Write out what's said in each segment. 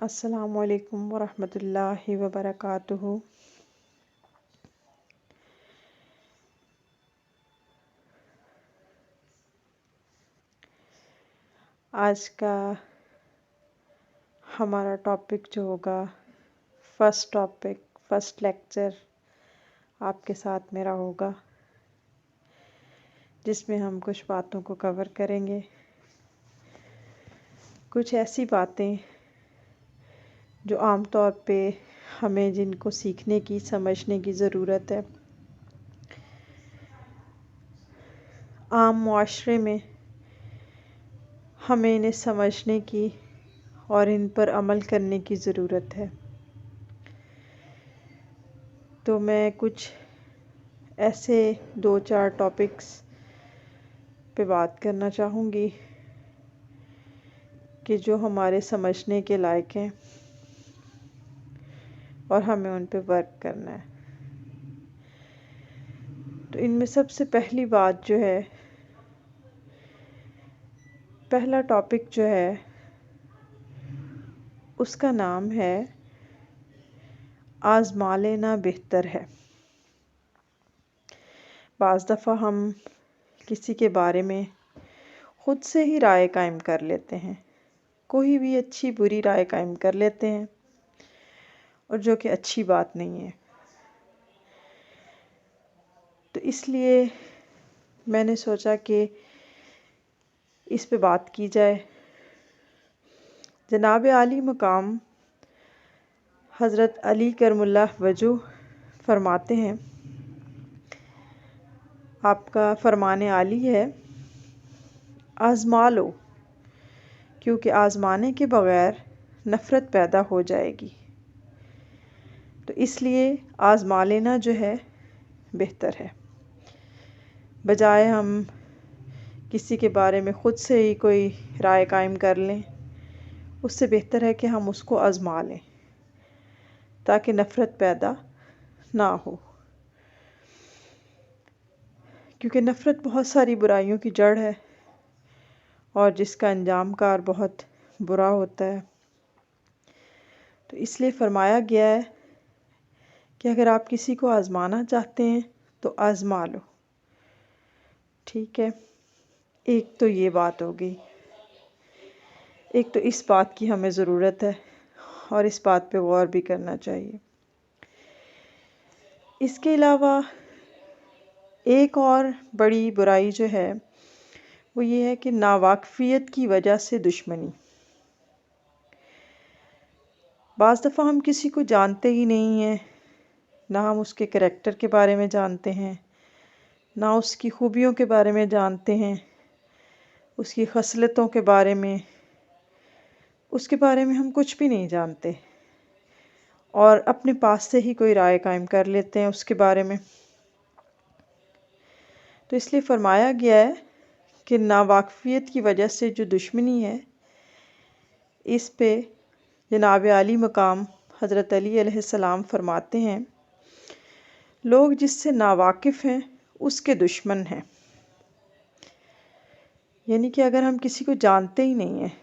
السلام علیکم ورحمۃ اللہ وبرکاتہ۔ آج کا ہمارا ٹاپک جو ہوگا، فرسٹ لیکچر آپ کے ساتھ میرا ہوگا، جس میں ہم کچھ باتوں کو کور کریں گے، کچھ ایسی باتیں جو عام طور پہ ہمیں جن کو سیکھنے کی سمجھنے کی ضرورت ہے۔ عام معاشرے میں ہمیں انہیں سمجھنے کی اور ان پر عمل کرنے کی ضرورت ہے۔ تو میں کچھ ایسے 2-4 ٹاپکس پہ بات کرنا چاہوں گی کہ جو ہمارے سمجھنے کے لائق ہیں اور ہمیں ان پہ ورک کرنا ہے۔ تو ان میں سب سے پہلی بات جو ہے، پہلا ٹاپک جو ہے، اس کا نام ہے آزما لینا بہتر ہے۔ بعض دفعہ ہم کسی کے بارے میں خود سے ہی رائے قائم کر لیتے ہیں، کوئی بھی اچھی بری رائے قائم کر لیتے ہیں، اور جو کہ اچھی بات نہیں ہے۔ تو اس لیے میں نے سوچا کہ اس پہ بات کی جائے۔ جناب عالی مقام حضرت علی کرم اللہ وجہ فرماتے ہیں، آپ کا فرمان عالی ہے، آزما لو، کیونکہ آزمانے کے بغیر نفرت پیدا ہو جائے گی۔ تو اس لیے آزما لینا جو ہے بہتر ہے، بجائے ہم کسی کے بارے میں خود سے ہی کوئی رائے قائم کر لیں۔ اس سے بہتر ہے کہ ہم اس کو آزما لیں تاکہ نفرت پیدا نہ ہو، کیونکہ نفرت بہت ساری برائیوں کی جڑ ہے اور جس کا انجام کار بہت برا ہوتا ہے۔ تو اس لیے فرمایا گیا ہے کہ اگر آپ کسی کو آزمانا چاہتے ہیں تو آزما لو، ٹھیک ہے۔ ایک تو یہ بات ہو گئی، ایک تو اس بات کی ہمیں ضرورت ہے اور اس بات پہ غور بھی کرنا چاہیے۔ اس کے علاوہ ایک اور بڑی برائی جو ہے وہ یہ ہے کہ ناواقفیت کی وجہ سے دشمنی۔ بعض دفعہ ہم کسی کو جانتے ہی نہیں ہیں، نہ ہم اس کے کریکٹر کے بارے میں جانتے ہیں، نہ اس کی خوبیوں کے بارے میں جانتے ہیں، اس کی خصلتوں کے بارے میں، اس کے بارے میں ہم کچھ بھی نہیں جانتے، اور اپنے پاس سے ہی کوئی رائے قائم کر لیتے ہیں اس کے بارے میں۔ تو اس لیے فرمایا گیا ہے کہ ناواقفیت کی وجہ سے جو دشمنی ہے، اس پہ جناب عالی مقام حضرت علی علیہ السلام فرماتے ہیں، لوگ جس سے ناواقف ہیں اس کے دشمن ہیں۔ یعنی کہ اگر ہم کسی کو جانتے ہی نہیں ہیں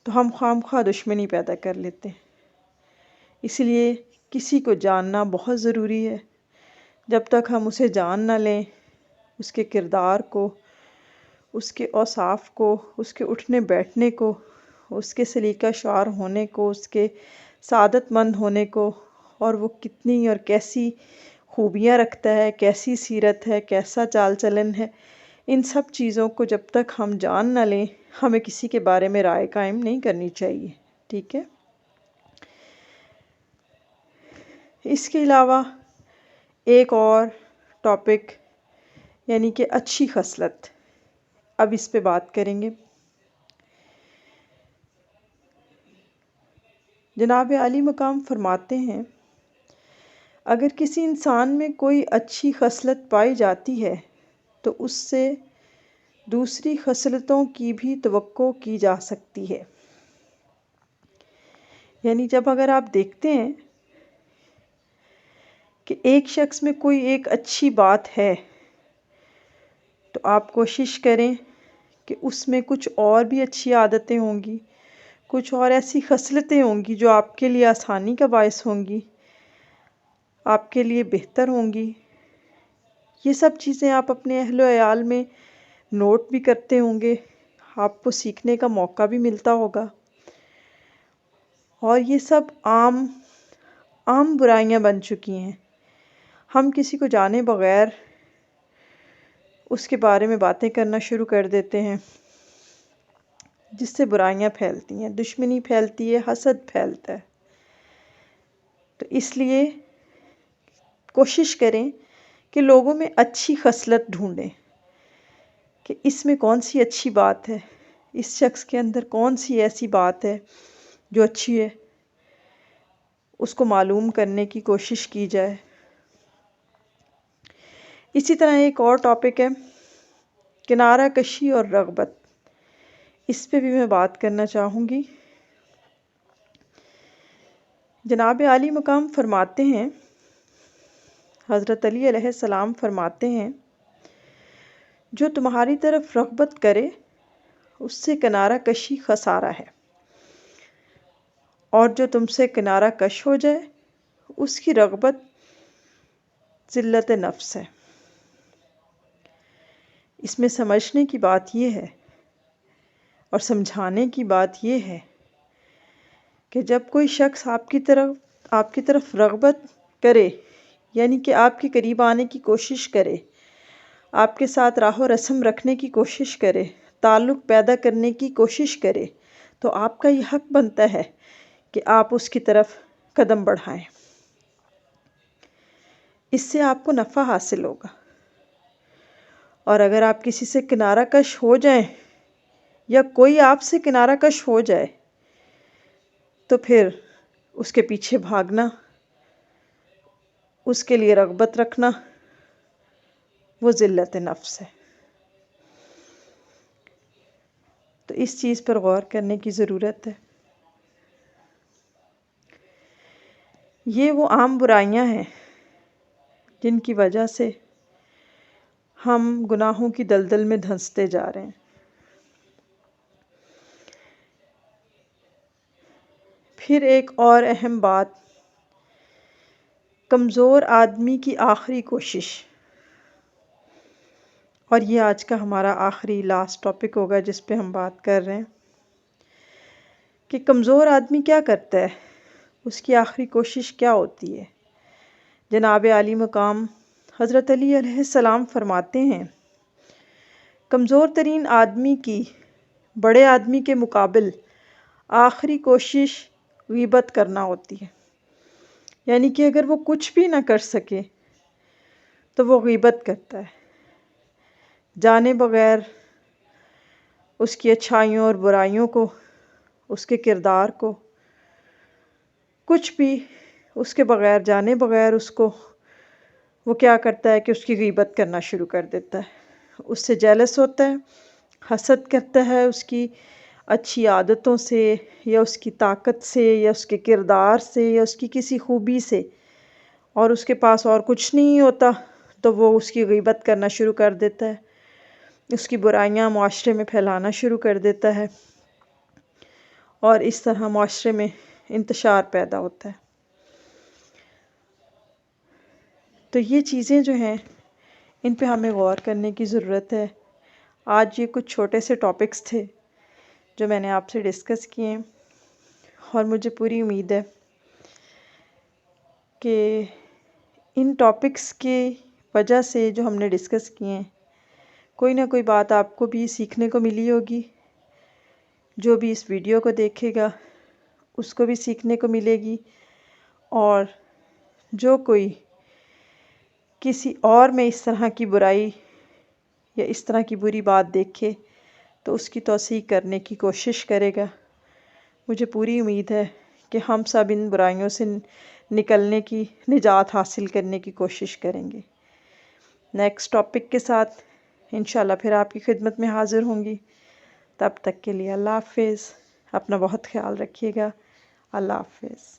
تو ہم خواہ مخواہ دشمنی پیدا کر لیتے ہیں۔ اس لیے کسی کو جاننا بہت ضروری ہے۔ جب تک ہم اسے جان نہ لیں، اس کے کردار کو، اس کے اوصاف کو، اس کے اٹھنے بیٹھنے کو، اس کے سلیقہ شعار ہونے کو، اس کے سعادت مند ہونے کو، اور وہ کتنی اور کیسی خوبیاں رکھتا ہے، کیسی سیرت ہے، کیسا چال چلن ہے، ان سب چیزوں کو جب تک ہم جان نہ لیں، ہمیں کسی کے بارے میں رائے قائم نہیں کرنی چاہیے، ٹھیک ہے۔ اس کے علاوہ ایک اور ٹاپک، یعنی کہ اچھی خصلت، اب اس پہ بات کریں گے۔ جناب عالی مقام فرماتے ہیں، اگر کسی انسان میں کوئی اچھی خصلت پائی جاتی ہے تو اس سے دوسری خصلتوں کی بھی توقع کی جا سکتی ہے۔ یعنی جب اگر آپ دیکھتے ہیں کہ ایک شخص میں کوئی ایک اچھی بات ہے تو آپ کوشش کریں کہ اس میں کچھ اور بھی اچھی عادتیں ہوں گی، کچھ اور ایسی خصلتیں ہوں گی جو آپ کے لیے آسانی کا باعث ہوں گی، آپ کے لیے بہتر ہوں گی۔ یہ سب چیزیں آپ اپنے اہل و عیال میں نوٹ بھی کرتے ہوں گے، آپ کو سیکھنے کا موقع بھی ملتا ہوگا۔ اور یہ سب عام برائیاں بن چکی ہیں۔ ہم کسی کو جانے بغیر اس کے بارے میں باتیں کرنا شروع کر دیتے ہیں، جس سے برائیاں پھیلتی ہیں، دشمنی پھیلتی ہے، حسد پھیلتا ہے۔ تو اس لیے کوشش کریں کہ لوگوں میں اچھی خصلت ڈھونڈیں کہ اس میں کون سی اچھی بات ہے، اس شخص کے اندر کون سی ایسی بات ہے جو اچھی ہے، اس کو معلوم کرنے کی کوشش کی جائے۔ اسی طرح ایک اور ٹاپک ہے کنارہ کشی اور رغبت، اس پہ بھی میں بات کرنا چاہوں گی۔ جناب عالی مقام فرماتے ہیں، حضرت علی علیہ السلام فرماتے ہیں، جو تمہاری طرف رغبت کرے اس سے کنارہ کشی خسارہ ہے، اور جو تم سے کنارہ کش ہو جائے اس کی رغبت ذلت نفس ہے۔ اس میں سمجھنے کی بات یہ ہے اور سمجھانے کی بات یہ ہے کہ جب کوئی شخص آپ کی طرف رغبت کرے، یعنی کہ آپ کے قریب آنے کی کوشش کرے، آپ کے ساتھ راہ و رسم رکھنے کی کوشش کرے، تعلق پیدا کرنے کی کوشش کرے، تو آپ کا یہ حق بنتا ہے کہ آپ اس کی طرف قدم بڑھائیں۔ اس سے آپ کو نفع حاصل ہوگا۔ اور اگر آپ کسی سے کنارہ کش ہو جائیں یا کوئی آپ سے کنارہ کش ہو جائے تو پھر اس کے پیچھے بھاگنا، اس کے لیے رغبت رکھنا، وہ ذلت نفس ہے۔ تو اس چیز پر غور کرنے کی ضرورت ہے۔ یہ وہ عام برائیاں ہیں جن کی وجہ سے ہم گناہوں کی دلدل میں دھنستے جا رہے ہیں۔ پھر ایک اور اہم بات، کمزور آدمی کی آخری کوشش، اور یہ آج کا ہمارا آخری لاسٹ ٹاپک ہوگا جس پہ ہم بات کر رہے ہیں کہ کمزور آدمی کیا کرتا ہے، اس کی آخری کوشش کیا ہوتی ہے۔ جناب عالی مقام حضرت علی علیہ السلام فرماتے ہیں، کمزور ترین آدمی کی بڑے آدمی کے مقابل آخری کوشش غیبت کرنا ہوتی ہے، یعنی کہ اگر وہ کچھ بھی نہ کر سکے تو وہ غیبت کرتا ہے، جانے بغیر اس کی اچھائیوں اور برائیوں کو، اس کے کردار کو، کچھ بھی اس کے بغیر، جانے بغیر اس کو، وہ کیا کرتا ہے کہ اس کی غیبت کرنا شروع کر دیتا ہے، اس سے جیلس ہوتا ہے، حسد کرتا ہے اس کی اچھی عادتوں سے یا اس کی طاقت سے یا اس کے کردار سے یا اس کی کسی خوبی سے، اور اس کے پاس اور کچھ نہیں ہوتا تو وہ اس کی غیبت کرنا شروع کر دیتا ہے، اس کی برائیاں معاشرے میں پھیلانا شروع کر دیتا ہے، اور اس طرح معاشرے میں انتشار پیدا ہوتا ہے۔ تو یہ چیزیں جو ہیں ان پہ ہمیں غور کرنے کی ضرورت ہے۔ آج یہ کچھ چھوٹے سے ٹاپکس تھے جو میں نے آپ سے ڈسکس کیے ہیں، اور مجھے پوری امید ہے کہ ان ٹاپکس کی وجہ سے جو ہم نے ڈسکس کیے ہیں، کوئی نہ کوئی بات آپ کو بھی سیکھنے کو ملی ہوگی، جو بھی اس ویڈیو کو دیکھے گا اس کو بھی سیکھنے کو ملے گی، اور جو کوئی کسی اور میں اس طرح کی برائی یا اس طرح کی بری بات دیکھے تو اس کی توسیع کرنے کی کوشش کرے گا۔ مجھے پوری امید ہے کہ ہم سب ان برائیوں سے نکلنے کی، نجات حاصل کرنے کی کوشش کریں گے۔ نیکسٹ ٹاپک کے ساتھ انشاءاللہ پھر آپ کی خدمت میں حاضر ہوں گی۔ تب تک کے لیے اللہ حافظ، اپنا بہت خیال رکھیے گا۔ اللہ حافظ۔